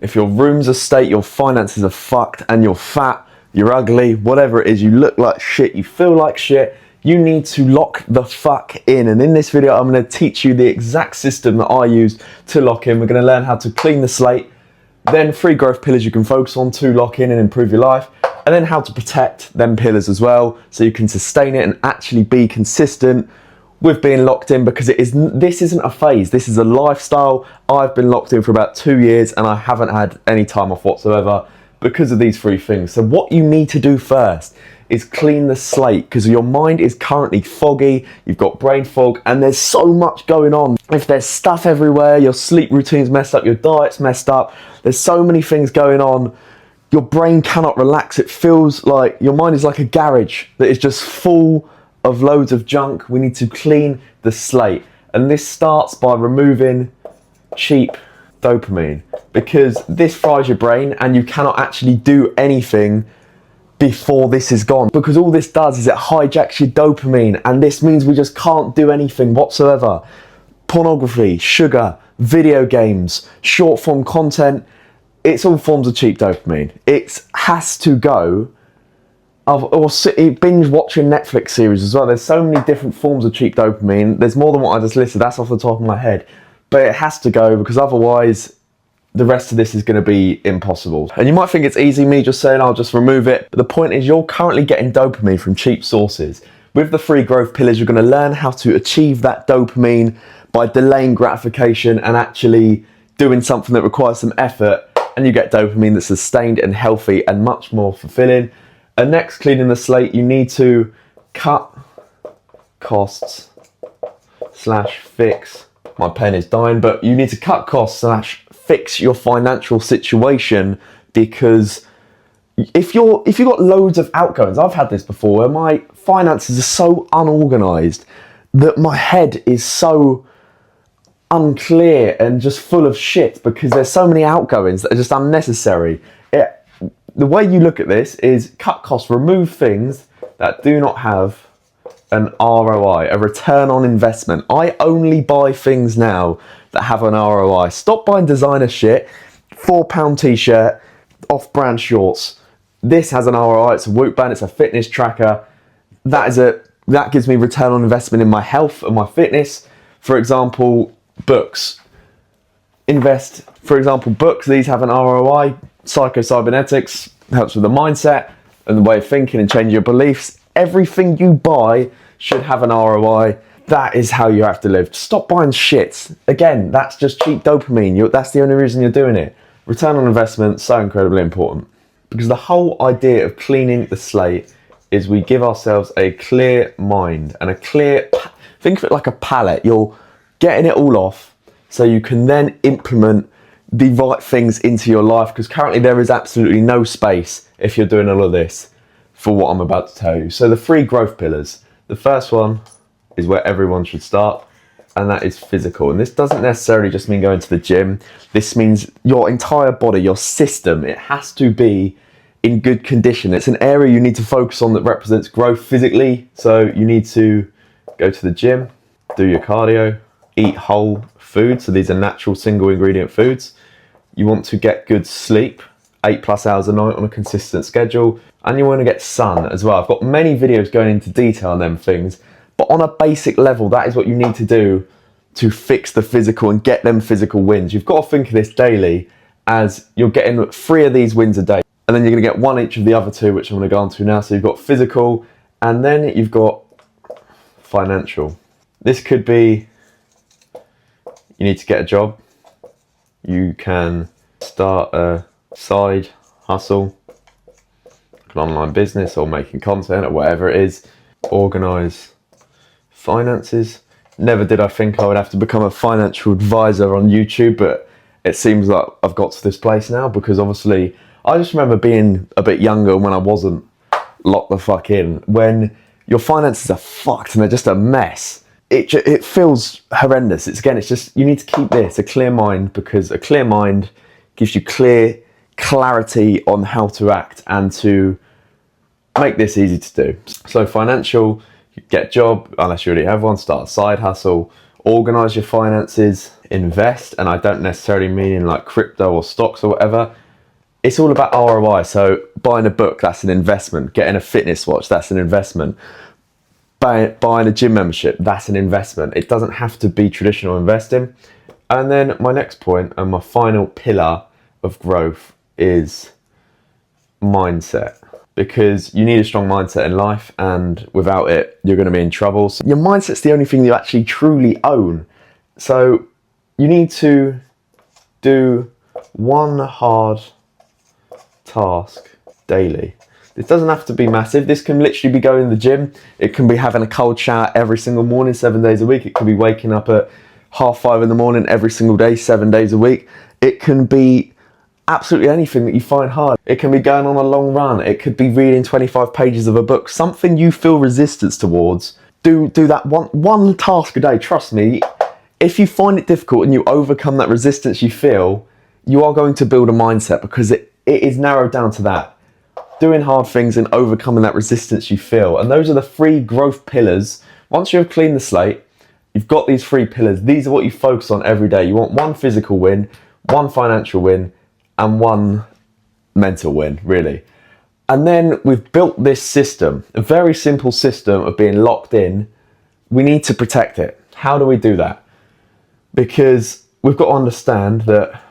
If your room's a state, your finances are fucked, and you're fat, you're ugly, whatever it is, you look like shit, you feel like shit, you need to lock the fuck in. And in this video, I'm going to teach you the exact system that I use to lock in. We're going to learn how to clean the slate, then 3 growth pillars you can focus on to lock in and improve your life, and then how to protect them pillars as well, so you can sustain it and actually be consistent with being locked in, because this isn't a phase, this is a lifestyle. I've been locked in for about 2 years and I haven't had any time off whatsoever because of these 3 things. So what you need to do first is clean the slate, because your mind is currently foggy, you've got brain fog, and there's so much going on. If there's stuff everywhere, your sleep routine's messed up, your diet's messed up, there's so many things going on, your brain cannot relax. It feels like your mind is like a garage that is just full of loads of junk. We need to clean the slate, and this starts by removing cheap dopamine, because this fries your brain and you cannot actually do anything before this is gone, because all this does is it hijacks your dopamine, and this means we just can't do anything whatsoever. Pornography, sugar, video games, short form content, it's all forms of cheap dopamine. It has to go. Or binge watching Netflix series as well. There's so many different forms of cheap dopamine. There's more than what I just listed. That's off the top of my head. But it has to go, because otherwise the rest of this is going to be impossible. And you might think it's easy, me just saying I'll just remove it. But the point is, you're currently getting dopamine from cheap sources. With the 3 growth pillars, you're going to learn how to achieve that dopamine by delaying gratification and actually doing something that requires some effort. And you get dopamine that's sustained and healthy and much more fulfilling. And next, cleaning the slate, you need to cut costs / fix. My pen is dying, but you need to cut costs / fix your financial situation, because if you've got loads of outgoings, I've had this before, where my finances are so unorganized that my head is so unclear and just full of shit, because there's so many outgoings that are just unnecessary. The way you look at this is cut costs, remove things that do not have an ROI, a return on investment. I only buy things now that have an ROI. Stop buying designer shit, £4 t-shirt, off-brand shorts. This has an ROI, it's a Whoop band, it's a fitness tracker. That gives me return on investment in my health and my fitness. For example, books. Invest, for example, books, these have an ROI. Psycho-cybernetics helps with the mindset and the way of thinking and changing your beliefs. Everything you buy should have an ROI. That is how you have to live. Stop buying shit. Again, that's just cheap dopamine. That's the only reason you're doing it. Return on investment, so incredibly important. Because the whole idea of cleaning the slate is we give ourselves a clear mind and think of it like a palette. You're getting it all off so you can then implement the right things into your life, because currently there is absolutely no space, if you're doing all of this, for what I'm about to tell you. So the 3 growth pillars. The first one is where everyone should start, and that is physical. And this doesn't necessarily just mean going to the gym. This means your entire body, your system, it has to be in good condition. It's an area you need to focus on that represents growth physically. So you need to go to the gym, do your cardio, eat whole food. So these are natural single ingredient foods. You want to get good sleep, 8+ hours a night on a consistent schedule, and you want to get sun as well. I've got many videos going into detail on them things, but on a basic level, that is what you need to do to fix the physical and get them physical wins. You've got to think of this daily as you're getting 3 of these wins a day, and then you're going to get 1 each of the other 2, which I'm going to go on to now. So you've got physical, and then you've got financial. This could be, you need to get a job. You can start a side hustle, an online business, or making content, or whatever it is. Organise finances. Never did I think I would have to become a financial advisor on YouTube, but it seems like I've got to this place now, because obviously I just remember being a bit younger when I wasn't locked the fuck in. When your finances are fucked and they're just a mess, it feels horrendous. It's just, you need to keep a clear mind, because a clear mind gives you clarity on how to act and to make this easy to do. So financial, get a job, unless you already have one, start a side hustle, organise your finances. invest, and I don't necessarily mean in like crypto or stocks or whatever. It's all about ROI. So buying a book, that's an investment. Getting a fitness watch, that's an investment. Buying a gym membership, that's an investment. It doesn't have to be traditional investing. And then my next point and my final pillar of growth is mindset. Because you need a strong mindset in life, and without it, you're going to be in trouble. So your mindset's the only thing you actually truly own. So you need to do one hard task daily. This doesn't have to be massive. This can literally be going to the gym. It can be having a cold shower every single morning, 7 days a week. It could be waking up at 5:30 in the morning every single day, 7 days a week. It can be absolutely anything that you find hard. It can be going on a long run. It could be reading 25 pages of a book. Something you feel resistance towards. Do that one task a day. Trust me, if you find it difficult and you overcome that resistance you feel, you are going to build a mindset, because it is narrowed down to that. Doing hard things and overcoming that resistance you feel. And those are the 3 growth pillars. Once you have cleaned the slate, you've got these 3 pillars. These are what you focus on every day. You want 1 physical win, 1 financial win, and 1 mental win, really. And then we've built this system, a very simple system of being locked in. We need to protect it. How do we do that? Because we've got to understand that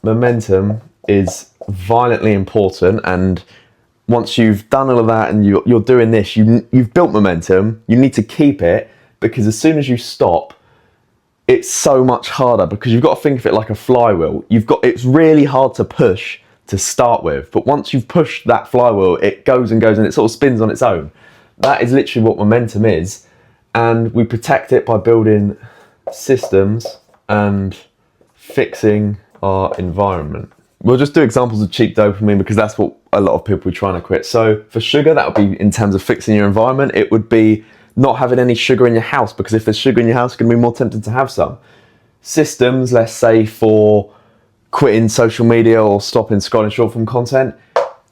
momentum is violently important, and once you've done all of that and you're doing this, you've built momentum, you need to keep it, because as soon as you stop, it's so much harder, because you've got to think of it like a flywheel. It's really hard to push to start with, but once you've pushed that flywheel, it goes and goes and it sort of spins on its own. That is literally what momentum is, and we protect it by building systems and fixing our environment. We'll just do examples of cheap dopamine, because that's what a lot of people are trying to quit. So for sugar, that would be in terms of fixing your environment. It would be not having any sugar in your house, because if there's sugar in your house, you're going to be more tempted to have some. Systems, let's say for quitting social media or stopping scrolling short form content,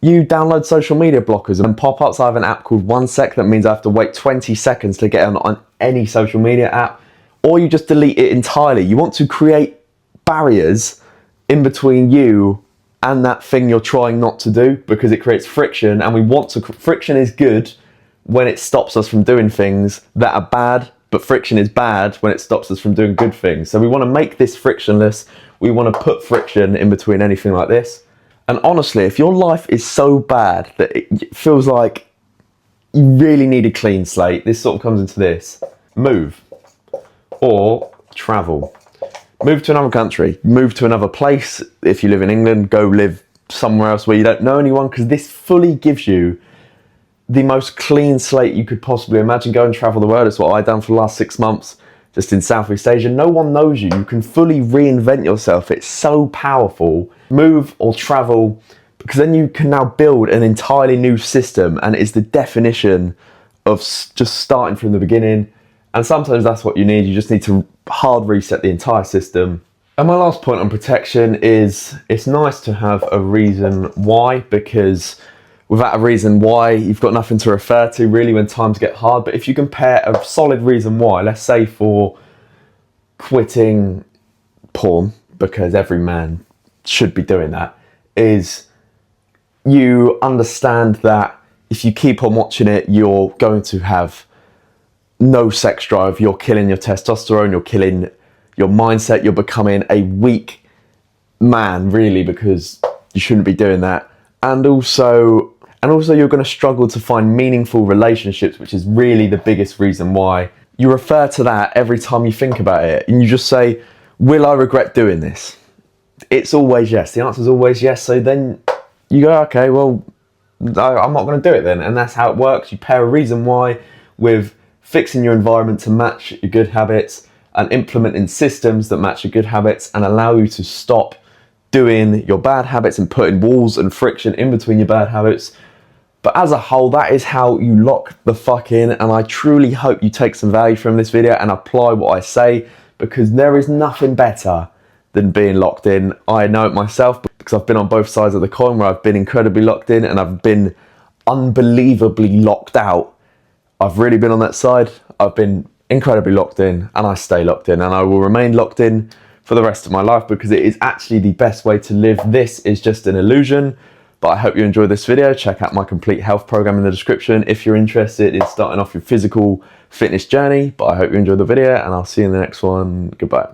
you download social media blockers and pop-ups. I have an app called 1 sec that means I have to wait 20 seconds to get on any social media app, or you just delete it entirely. You want to create barriers in between you and that thing you're trying not to do, because it creates friction, and friction is good when it stops us from doing things that are bad, but friction is bad when it stops us from doing good things. So we want to make this frictionless. We want to put friction in between anything like this. And honestly, if your life is so bad that it feels like you really need a clean slate, this sort of comes into this. Move or travel. Move to another country, move to another place. If you live in England, go live somewhere else where you don't know anyone, because this fully gives you the most clean slate you could possibly imagine. Go and travel the world. It's what I've done for the last 6 months, just in Southeast Asia. No one knows you. You can fully reinvent yourself. It's so powerful. Move or travel, because then you can now build an entirely new system, and it's the definition of just starting from the beginning. And sometimes that's what you need. You just need to hard reset the entire system. And my last point on protection is, it's nice to have a reason why, because without a reason why, you've got nothing to refer to really when times get hard. But if you compare a solid reason why, let's say for quitting porn, because every man should be doing that, is you understand that if you keep on watching it, you're going to have no sex drive, you're killing your testosterone, you're killing your mindset, you're becoming a weak man, really, because you shouldn't be doing that. And also you're going to struggle to find meaningful relationships, which is really the biggest reason why. You refer to that every time you think about it, and you just say, will I regret doing this? It's always yes. The answer is always yes. So then you go, okay, well, I'm not going to do it then. And that's how it works. You pair a reason why with fixing your environment to match your good habits, and implementing systems that match your good habits and allow you to stop doing your bad habits and putting walls and friction in between your bad habits. But as a whole, that is how you lock the fuck in. And I truly hope you take some value from this video and apply what I say, because there is nothing better than being locked in. I know it myself, because I've been on both sides of the coin, where I've been incredibly locked in and I've been unbelievably locked out. I've really been on that side. I've been incredibly locked in, and I stay locked in, and I will remain locked in for the rest of my life, because it is actually the best way to live. This is just an illusion. But I hope you enjoyed this video. Check out my complete health program in the description if you're interested in starting off your physical fitness journey. But I hope you enjoyed the video, and I'll see you in the next one. Goodbye.